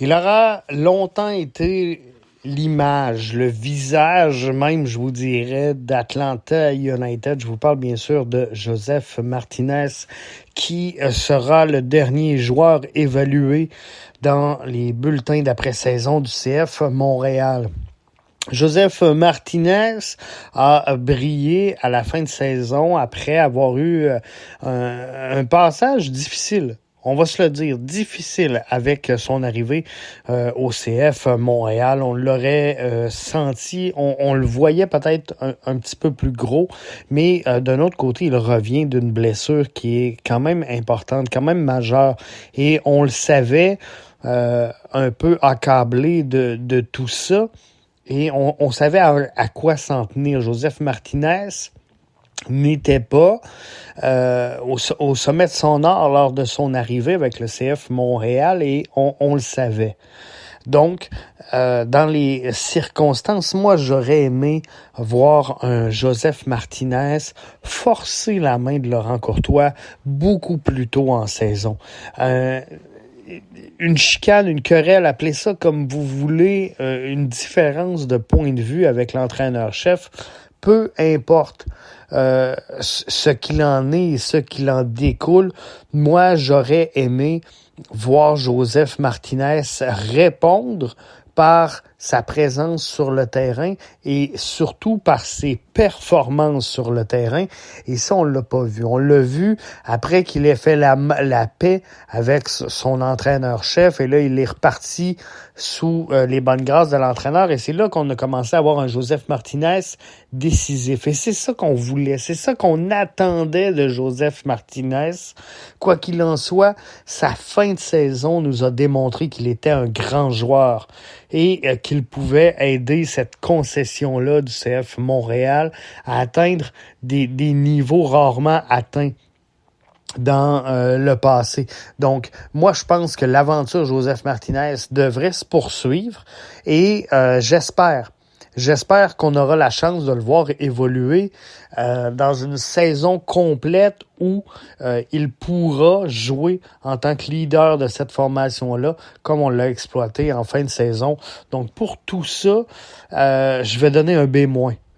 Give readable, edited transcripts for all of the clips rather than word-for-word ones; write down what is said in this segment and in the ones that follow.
Il aura longtemps été l'image, le visage même, je vous dirais, d'Atlanta United. Je vous parle bien sûr de Joseph Martinez, qui sera le dernier joueur évalué dans les bulletins d'après-saison du CF Montréal. Joseph Martinez a brillé à la fin de saison après avoir eu un passage difficile. On va se le dire, difficile avec son arrivée au CF Montréal. On l'aurait senti, on le voyait peut-être un petit peu plus gros, mais d'un autre côté, il revient d'une blessure qui est quand même importante, quand même majeure. Et on le savait un peu accablé de tout ça. Et on savait à quoi s'en tenir. Joseph Martinez n'était pas au sommet de son art lors de son arrivée avec le CF Montréal et on le savait. Donc, dans les circonstances, moi, j'aurais aimé voir un Joseph Martinez forcer la main de Laurent Courtois beaucoup plus tôt en saison. Une chicane, une querelle, appelez ça comme vous voulez, une différence de point de vue avec l'entraîneur-chef, peu importe ce qu'il en est et ce qu'il en découle. Moi, j'aurais aimé voir Joseph Martinez répondre par sa présence sur le terrain et surtout par ses performances sur le terrain. Et ça, on l'a pas vu. On l'a vu après qu'il ait fait la paix avec son entraîneur-chef. Et là, il est reparti sous les bonnes grâces de l'entraîneur. Et c'est là qu'on a commencé à avoir un Joseph Martinez décisif. Et c'est ça qu'on voulait. C'est ça qu'on attendait de Joseph Martinez. Quoi qu'il en soit, sa fin de saison nous a démontré qu'il était un grand joueur et qu'il pouvait aider cette concession-là du CF Montréal à atteindre des niveaux rarement atteints dans le passé. Donc, moi, je pense que l'aventure Joseph Martinez devrait se poursuivre et J'espère qu'on aura la chance de le voir évoluer dans une saison complète où il pourra jouer en tant que leader de cette formation-là, comme on l'a exploité en fin de saison. Donc, pour tout ça, je vais donner un B-.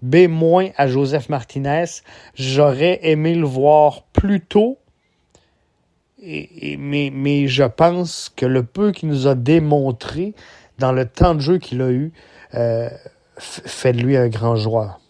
B- à Joseph Martinez. J'aurais aimé le voir plus tôt, mais je pense que le peu qu'il nous a démontré dans le temps de jeu qu'il a eu fait de lui un grand joueur.